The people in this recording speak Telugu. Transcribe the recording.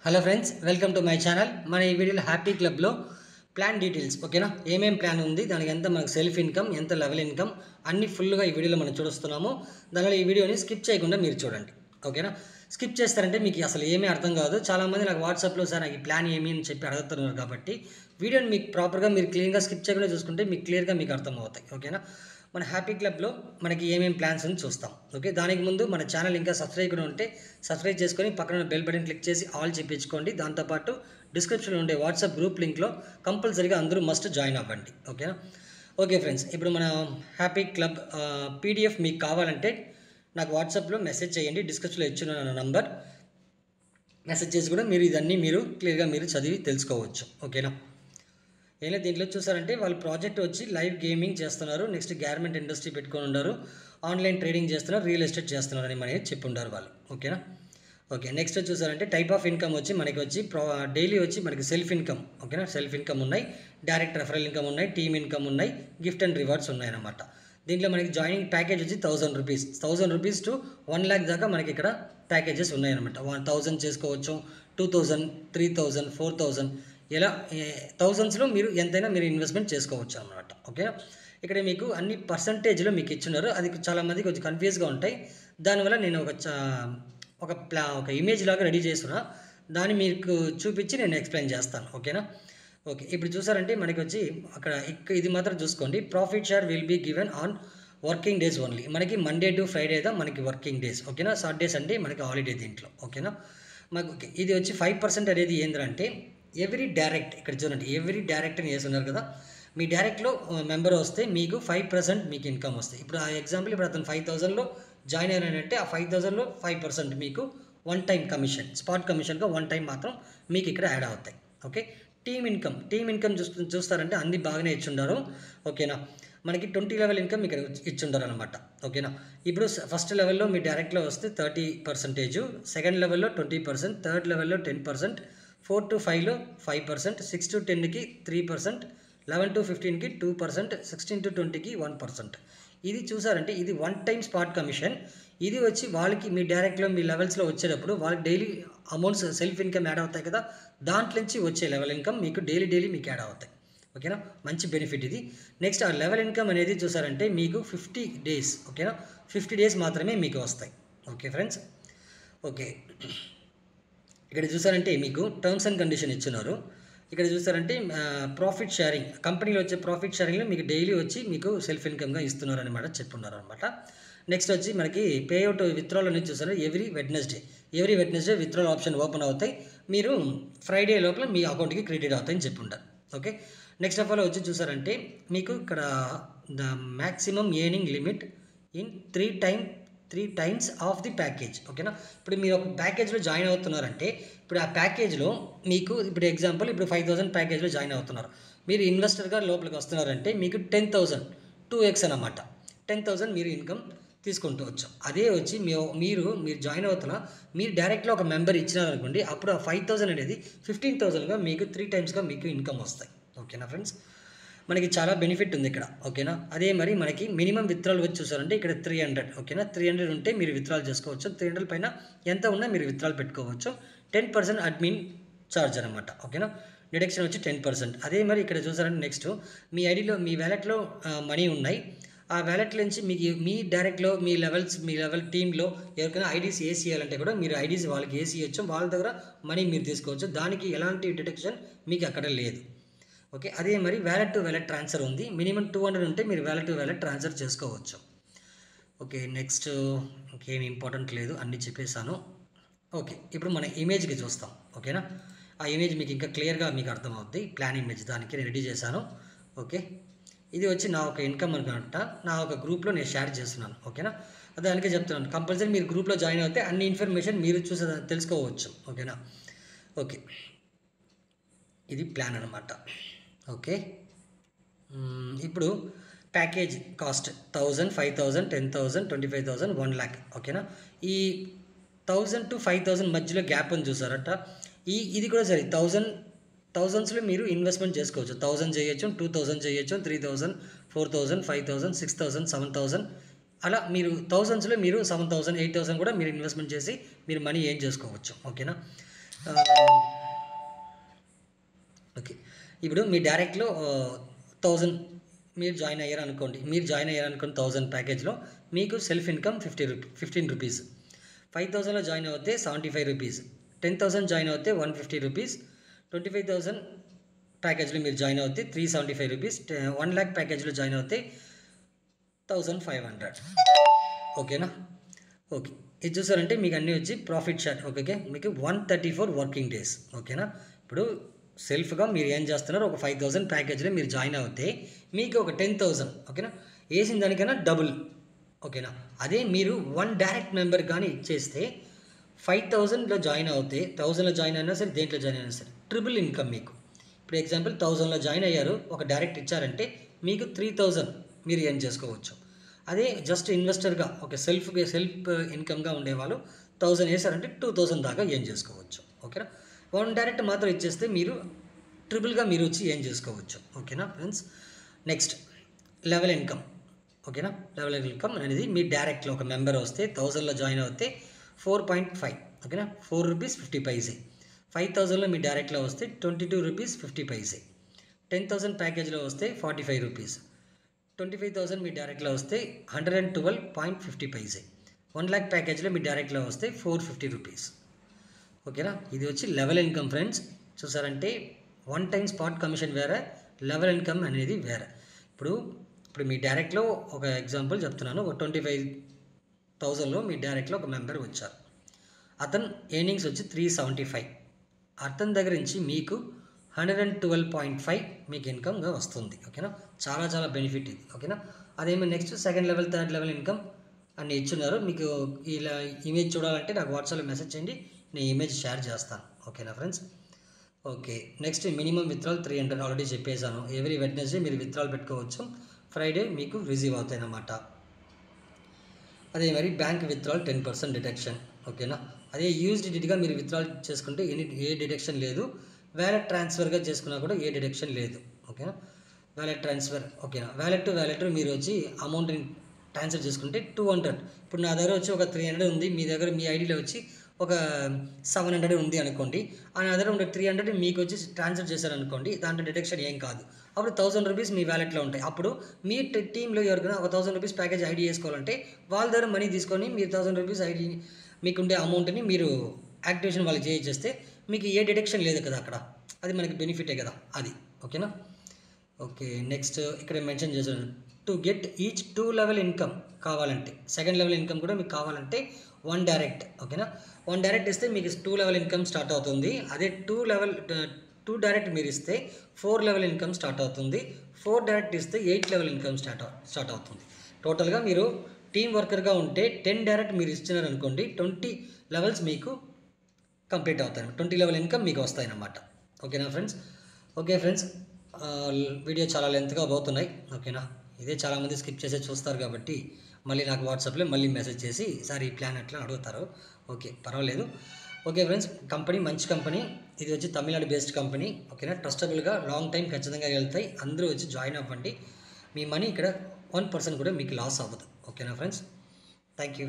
Hello friends, welcome to my channel. మన ఈ వీడియోలో హ్యాపీ క్లబ్లో ప్లాన్ డీటెయిల్స్ ఓకేనా, ఏమేం ప్లాన్ ఉంది, దానికి ఎంత మనకు సెల్ఫ్ ఇన్కమ్, ఎంత లెవెల్ ఇన్కమ్ అన్ని ఫుల్గా ఈ వీడియోలో మనం చూస్తున్నాము. దానిలో ఈ వీడియోని స్కిప్ చేయకుండా మీరు చూడండి ఓకేనా. స్కిప్ చేస్తారంటే మీకు అసలు ఏమీ అర్థం కాదు. చాలామంది నాకు వాట్సాప్లో సార్ నాకు ఈ ప్లాన్ ఏమి అని చెప్పి అడుగుతున్నారు, కాబట్టి వీడియోని మీకు ప్రాపర్గా మీరు క్లీన్గా స్కిప్ చేయకుండా చూసుకుంటే మీకు క్లియర్గా మీకు అర్థం అవుతాయి ఓకేనా. మన హ్యాపీ క్లబ్లో మనకి ఏమేమి ప్లాన్స్ అని చూస్తాం ఓకే. దానికి ముందు మన ఛానల్ ఇంకా సబ్స్క్రైబ్ కూడా ఉంటే సబ్స్క్రైబ్ చేసుకొని పక్కన బెల్ బటన్ క్లిక్ చేసి ఆల్ చెప్పించుకోండి. దాంతోపాటు డిస్క్రిప్షన్లో ఉండే వాట్సాప్ గ్రూప్ లింక్లో కంపల్సరీగా అందరూ మస్ట్ జాయిన్ అవ్వండి ఓకేనా. ఓకే ఫ్రెండ్స్, ఇప్పుడు మన హ్యాపీ క్లబ్ పీడిఎఫ్ మీకు కావాలంటే నాకు వాట్సాప్లో మెసేజ్ చేయండి. డిస్క్రిప్షన్లో ఇచ్చిన నా నంబర్ మెసేజ్ చేసి కూడా మీరు ఇదన్నీ మీరు క్లియర్గా మీరు చదివి తెలుసుకోవచ్చు ఓకేనా. ఏమైనా దీంట్లో చూసారంటే వాళ్ళు ప్రాజెక్ట్ వచ్చి లైవ్ గేమింగ్ చేస్తున్నారు, నెక్స్ట్ గార్మెంట్ ఇండస్ట్రీ పెట్టుకొని ఉన్నారు, ఆన్లైన్ ట్రేడింగ్ చేస్తున్నారు, రియల్ ఎస్టేట్ చేస్తున్నారు అని మనకి చెప్పి ఉంటారు వాళ్ళు ఓకేనా. ఓకే, నెక్స్ట్ చూసారంటే టైప్ ఆఫ్ ఇన్కమ్ వచ్చి మనకి వచ్చి డైలీ వచ్చి మనకి సెల్ఫ్ ఇన్కమ్ ఓకేనా. సెల్ఫ్ ఇన్కమ్ ఉన్నాయి, డైరెక్ట్ రెఫరల్ ఇన్కమ్ ఉన్నాయి, టీమ్ ఇన్కమ్ ఉన్నాయి, గిఫ్ట్ అండ్ రివార్డ్స్ ఉన్నాయి అన్నమాట. దీంట్లో మనకి జాయినింగ్ ప్యాకేజ్ వచ్చి 1000 రూపీస్, 1000 రూపీస్ టు 1 lakh దాకా మనకి ఇక్కడ ప్యాకేజెస్ ఉన్నాయన్నమాట. 1000 చేసుకోవచ్చు, 2000, 3000, 4000 ఇలా థౌజండ్స్లో మీరు ఎంతైనా మీరు ఇన్వెస్ట్మెంట్ చేసుకోవచ్చు అన్నమాట ఓకే. ఇక్కడ మీకు అన్ని పర్సంటేజ్లో మీకు ఇచ్చున్నారు, అది చాలామంది కొంచెం కన్ఫ్యూజ్గా ఉంటాయి. దానివల్ల నేను ఒక ఇమేజ్ లాగా రెడీ చేస్తున్నా, దాన్ని మీకు చూపించి నేను ఎక్స్ప్లెయిన్ చేస్తాను ఓకేనా. ఓకే, ఇప్పుడు చూసారంటే మనకి వచ్చి అక్కడ ఇది మాత్రం చూసుకోండి. Profit share will be given on working days only. మనకి మండే టు ఫ్రైడే దా మనకి వర్కింగ్ డేస్ ఓకేనా. సాటర్డే సండే మనకి హాలిడే దీంట్లో ఓకేనా. మాకు ఇది వచ్చి 5% అనేది ఏంటంటే ఎవ్రీ డైరెక్ట్, ఇక్కడ చూడండి ఎవ్రీ డైరెక్ట్ అని వేస్తున్నారు కదా, మీ డైరెక్ట్లో మెంబర్ వస్తే మీకు 5% మీకు ఇన్కమ్ వస్తాయి. ఇప్పుడు ఆ ఎగ్జాంపుల్ ఇప్పుడు అతను 5000లో జాయిన్ అయ్యానంటే ఆ 5000లో 5% మీకు వన్ టైం కమిషన్, స్పాట్ కమిషన్గా వన్ టైం మాత్రం మీకు ఇక్కడ యాడ్ అవుతాయి ఓకే. టీమ్ ఇన్కమ్ చూస్తారంటే అన్ని బాగానే ఇచ్చుండారు ఓకేనా. మనకి 20 లెవెల్ ఇన్కమ్ ఇక్కడ ఇచ్చుండారు అనమాట ఓకేనా. ఇప్పుడు ఫస్ట్ లెవెల్లో మీ డైరెక్ట్లో వస్తే 30%, సెకండ్ లెవెల్లో 20%, థర్డ్ లెవెల్లో 10%, 4 to 5లో 5%, 6 to 10కి 3%, 11 to 15కి 2%, 16 to 20కి 1%. ఇది చూసారంటే ఇది వన్ టైం స్పాట్ కమిషన్. ఇది వచ్చి వాళ్ళకి మీ డైరెక్ట్లో మీ లెవెల్స్లో వచ్చేటప్పుడు వాళ్ళకి daily amounts self income add అవుతాయి కదా, దాంట్లో నుంచి వచ్చే లెవెల్ ఇన్కమ్ మీకు డైలీ మీకు యాడ్ అవుతాయి ఓకేనా. మంచి బెనిఫిట్ ఇది. నెక్స్ట్ ఆ లెవెల్ ఇన్కమ్ అనేది చూసారంటే మీకు 50 డేస్ ఓకేనా, 50 డేస్ మాత్రమే మీకు వస్తాయి ఓకే ఫ్రెండ్స్. ఓకే, ఇక్కడ చూసారంటే మీకు టర్మ్స్ అండ్ కండిషన్ ఇచ్చున్నారు. ఇక్కడ చూసారంటే ప్రాఫిట్ షేరింగ్, కంపెనీలో వచ్చే ప్రాఫిట్ షేరింగ్లో మీకు డైలీ వచ్చి మీకు సెల్ఫ్ ఇన్కమ్గా ఇస్తున్నారు అనమాట, చెప్పున్నారు అనమాట. నెక్స్ట్ వచ్చి మనకి పేఅవుట్ విత్డ్రాల్ అనేది చూసారు every Wednesday withdrawal option open అవుతాయి, మీరు ఫ్రైడే లోపల మీ అకౌంట్కి క్రెడిట్ అవుతాయని చెప్పుంటారు ఓకే. నెక్స్ట్ ఆఫ్ ఆల్ వచ్చి చూసారంటే మీకు ఇక్కడ the maximum earning limit in 3 times of the package ఓకేనా. ఇప్పుడు మీరు ఒక ప్యాకేజ్లో జాయిన్ అవుతున్నారంటే ఇప్పుడు ఆ ప్యాకేజ్లో మీకు ఇప్పుడు ఎగ్జాంపుల్ ఇప్పుడు 5000 ప్యాకేజ్లో జాయిన్ అవుతున్నారు, మీరు ఇన్వెస్టర్గా లోపలికి వస్తున్నారంటే మీకు 10,000 2x అన్నమాట. 10,000 మీరు ఇన్కమ్ తీసుకుంటూ వచ్చు. అదే వచ్చి మీరు జాయిన్ అవుతున్నా మీరు డైరెక్ట్లో ఒక మెంబర్ ఇచ్చినారనుకోండి, అప్పుడు ఆ 5000 అనేది 15,000గా మీకు 3 times మీకు ఇన్కమ్ వస్తాయి ఓకేనా ఫ్రెండ్స్. మనకి చాలా బెనిఫిట్ ఉంది ఇక్కడ ఓకేనా. అదే మరి మనకి మినిమం విత్డ్రాల్ వచ్చి చూసారంటే ఇక్కడ 300 ఓకేనా. 300 ఉంటే మీరు విత్డ్రాల్ చేసుకోవచ్చు, 300 పైన ఎంత ఉన్నా మీరు విత్డ్రాల్ పెట్టుకోవచ్చు. 10% అడ్మిన్ ఛార్జ్ అనమాట ఓకేనా, డిడక్షన్ వచ్చి 10%. అదే మరి ఇక్కడ చూసారంటే నెక్స్ట్ మీ ఐడిలో మీ వ్యాలెట్లో మనీ ఉన్నాయి, ఆ వ్యాలెట్ నుంచి మీకు మీ డైరెక్ట్లో మీ లెవెల్ టీంలో ఎవరికైనా ఐడీస్ ఏసీ చేయాలంటే కూడా మీరు ఐడీస్ వాళ్ళకి ఏసీ ఇవ్వచ్చు, వాళ్ళ దగ్గర మనీ మీరు తీసుకోవచ్చు, దానికి ఎలాంటి డిడక్షన్ మీకు అక్కడ లేదు ఓకే. అదే మరి వ్యాలెట్ టు వ్యాలెట్ ట్రాన్స్ఫర్ ఉంది, మినిమం 200 ఉంటే మీరు వ్యాలెట్ టు వ్యాలెట్ ట్రాన్స్ఫర్ చేసుకోవచ్చు ఓకే. నెక్స్ట్ ఇంకేమి ఇంపార్టెంట్ లేదు, అన్నీ చెప్పేశాను ఓకే. ఇప్పుడు మన ఇమేజ్కి చూస్తాం ఓకేనా. ఆ ఇమేజ్ మీకు ఇంకా క్లియర్గా మీకు అర్థమవుద్ది, ప్లాన్ ఇమేజ్ దానికి నేను రెడీ చేశాను ఓకే. ఇది వచ్చి నా ఒక ఇన్కమ్ అనుకుంట నా ఒక గ్రూప్లో నేను షేర్ చేస్తున్నాను ఓకేనా. దానికే చెప్తున్నాను కంపల్సరీ మీరు గ్రూప్లో జాయిన్ అవుతే అన్ని ఇన్ఫర్మేషన్ మీరు తెలుసుకోవచ్చు ఓకేనా. ఓకే, ఇది ప్లాన్ అనమాట ఓకే. ఇప్పుడు ప్యాకేజ్ కాస్ట్ 1000, 5000, 10,000, 25,000, 1 lakh ఓకేనా. ఈ 1000 to 5000 మధ్యలో గ్యాప్ అని చూసారట, ఇది కూడా సరే థౌజండ్స్లో మీరు ఇన్వెస్ట్మెంట్ చేసుకోవచ్చు. 1000 చేయొచ్చు, 2000 చేయొచ్చు, 3000, 4000, 5000, 6000, 7000 అలా మీరు థౌజండ్స్లో మీరు 7000, 8000 కూడా మీరు ఇన్వెస్ట్మెంట్ చేసి మీరు మనీ ఏం చేసుకోవచ్చు ఓకేనా. ఓకే, ఇప్పుడు మీ డైరెక్ట్లో 1000 మీరు జాయిన్ అయ్యారనుకోండి, 1000 ప్యాకేజ్లో మీకు సెల్ఫ్ ఇన్కమ్ 15 రూపీస్. 5000లో జాయిన్ అవుతే 75 రూపీస్. 10,000 జాయిన్ అవుతే 150 రూపీస్. 25,000 ప్యాకేజ్లో మీరు జాయిన్ అవుతే 375 రూపీస్. 1 lakh ప్యాకేజ్లో జాయిన్ అవుతే 1500. ఓకేనా? ఓకే, ఇది చూసారంటే మీకు అన్నీ వచ్చి ప్రాఫిట్ షేర్. ఓకే, మీకు 134 వర్కింగ్ డేస్. ఓకేనా? ఇప్పుడు సెల్ఫ్గా మీరు ఏం చేస్తున్నారు, ఒక 5000 ప్యాకేజ్లో మీరు జాయిన్ అవుతే మీకు ఒక 10,000. ఓకేనా? వేసిన దానికైనా డబుల్. ఓకేనా? అదే మీరు 1 డైరెక్ట్ మెంబర్ కానీ ఇచ్చేస్తే 5000లో జాయిన్ అవుతే 1000లో జాయిన్ అయినా సరే, దేంట్లో జాయిన్ అయినా సరే ట్రిపుల్ ఇన్కమ్ మీకు. ఇప్పుడు ఎగ్జాంపుల్ 1000లో జాయిన్ అయ్యారు, ఒక డైరెక్ట్ ఇచ్చారంటే మీకు 3000 మీరు ఏం చేసుకోవచ్చు. అదే జస్ట్ ఇన్వెస్టర్గా ఒక సెల్ఫ్ ఇన్కమ్గా ఉండేవాళ్ళు 1000 వేసారంటే 2000 దాకా ఏం చేసుకోవచ్చు. ఓకేనా? 1 డైరెక్ట్ మాత్రం ఇచ్చేస్తే మీరు ట్రిపుల్గా మీరు వచ్చి ఏం చేసుకోవచ్చు. ఓకేనా ఫ్రెండ్స్? Next level income. ఓకేనా? లెవెల్ ఇన్కమ్ అనేది మీ డైరెక్ట్లో ఒక మెంబర్ వస్తే 1000లో జాయిన్ అవుతే 4.5. ఓకేనా? 4 రూపీస్ 50 పైసే. 5000లో మీ డైరెక్ట్లో వస్తే 22 రూపీస్ 50 పైసే. 10,000 ప్యాకేజ్లో వస్తే 45 రూపీస్. 25,000 మీ డైరెక్ట్లో వస్తే 112.50 పైసే. 1 lakh ప్యాకేజ్లో మీ డైరెక్ట్లో వస్తే 450 రూపీస్. ఓకేనా? ఇది వచ్చి లెవెల్ ఇన్కమ్ ఫ్రెండ్స్. చూసారంటే 1 టైం స్పాట్ కమిషన్ వేరే, లెవెల్ ఇన్కమ్ అనేది వేరే. ఇప్పుడు మీ డైరెక్ట్లో ఒక ఎగ్జాంపుల్ చెప్తున్నాను. ఒక 25,000లో మీ డైరెక్ట్లో ఒక మెంబర్ వచ్చారు. అతను ఎర్నింగ్స్ వచ్చి 375. అతని దగ్గర నుంచి మీకు 112.5 మీకు ఇన్కమ్గా వస్తుంది. ఓకేనా? చాలా చాలా బెనిఫిట్ ఇది. ఓకేనా? అదేమో next second level, third level income అన్ని ఇచ్చున్నారు. మీకు ఇలా ఇమేజ్ చూడాలంటే నాకు వాట్సాప్లో మెసేజ్ చేయండి, నేను ఇమేజ్ షేర్ చేస్తాను. ఓకేనా friends? Okay, next minimum withdrawal 300 already చెప్పేశాను. ఎవ్రీ వెడ్నెస్డే మీరు విత్డ్రాల్ పెట్టుకోవచ్చు. ఫ్రైడే మీకు రిసీవ్ అవుతాయి అన్నమాట. అదే మరి బ్యాంక్ విత్డ్రాల్ 10% డిడక్షన్. ఓకేనా? అదే యూజ్డ్ డిడ్గా మీరు విత్డ్రాల్ చేసుకుంటే ఏ డిడక్షన్ లేదు. వ్యాలెట్ ట్రాన్స్ఫర్గా చేసుకున్నా కూడా ఏ డిడక్షన్ లేదు. ఓకేనా? Wallet transfer. ఓకేనా? వ్యాలెట్ టు వ్యాలెట్ మీరు వచ్చి అమౌంట్ని ట్రాన్స్ఫర్ చేసుకుంటే 200. ఇప్పుడు నా దగ్గర వచ్చి ఒక 300 ఉంది, మీ దగ్గర మీ ఐడిలో వచ్చి ఒక 700 ఉంది అనుకోండి. నా దగ్గర ఉండే 300 మీకు వచ్చి ట్రాన్స్ఫర్ చేశారనుకోండి, దాంట్లో డిడక్షన్ ఏం కాదు. అప్పుడు 1000 రూపీస్ మీ వ్యాలెట్లో ఉంటాయి. అప్పుడు మీ టీంలో ఎవరికైనా ఒక 1000 రూపీస్ ప్యాకేజ్ ఐడి చేసుకోవాలంటే వాళ్ళ దగ్గర మనీ తీసుకొని మీరు 1000 రూపీస్ ఐడి మీకుండే అమౌంట్ని మీరు యాక్టివేషన్ వాళ్ళకి చేయించేస్తే మీకు ఏ డిడక్షన్ లేదు కదా అక్కడ. అది మనకి బెనిఫిటే కదా అది. ఓకేనా? ఓకే, నెక్స్ట్ ఇక్కడ మెన్షన్ చేశాను, to get each 2 level income కావాలంటే, సెకండ్ లెవెల్ ఇన్కమ్ కూడా మీకు కావాలంటే 1 డైరెక్ట్. ఓకేనా? 1 డైరెక్ట్ ఇస్తే మీకు 2 లెవెల్ ఇన్కమ్ స్టార్ట్ అవుతుంది. అదే 2 డైరెక్ట్ మీరు ఇస్తే 4 లెవెల్ ఇన్కమ్ స్టార్ట్ అవుతుంది. 4 డైరెక్ట్ ఇస్తే 8 లెవెల్ ఇన్కమ్ స్టార్ట్ అవుతుంది. టోటల్గా మీరు టీమ్ వర్కర్గా ఉంటే 10 డైరెక్ట్ మీరు ఇచ్చినారనుకోండి, 20 లెవెల్స్ మీకు కంప్లీట్ అవుతాయి. 20 లెవెల్ ఇన్కమ్ మీకు వస్తాయన్నమాట. ఓకేనా ఫ్రెండ్స్? ఓకే ఫ్రెండ్స్, వీడియో చాలా లెంత్గా పోతున్నాయి. ఓకేనా? ఇదే చాలామంది స్కిప్ చేసే చూస్తారు కాబట్టి మళ్ళీ నాకు వాట్సాప్లో మళ్ళీ మెసేజ్ చేసి సార్ ఈ ప్లాన్ ఎట్లా అడుగుతారు. ఓకే, పర్వాలేదు. ఓకే ఫ్రెండ్స్, కంపెనీ మంచి కంపెనీ. ఇది వచ్చి తమిళనాడు బేస్డ్ కంపెనీ. ఓకేనా? ట్రస్టబుల్గా లాంగ్ టైం ఖచ్చితంగా వెళ్తాయి. అందరూ వచ్చి జాయిన్ అవ్వండి. మీ మనీ ఇక్కడ 1% కూడా మీకు లాస్ అవ్వదు. ఓకేనా ఫ్రెండ్స్? Thank you.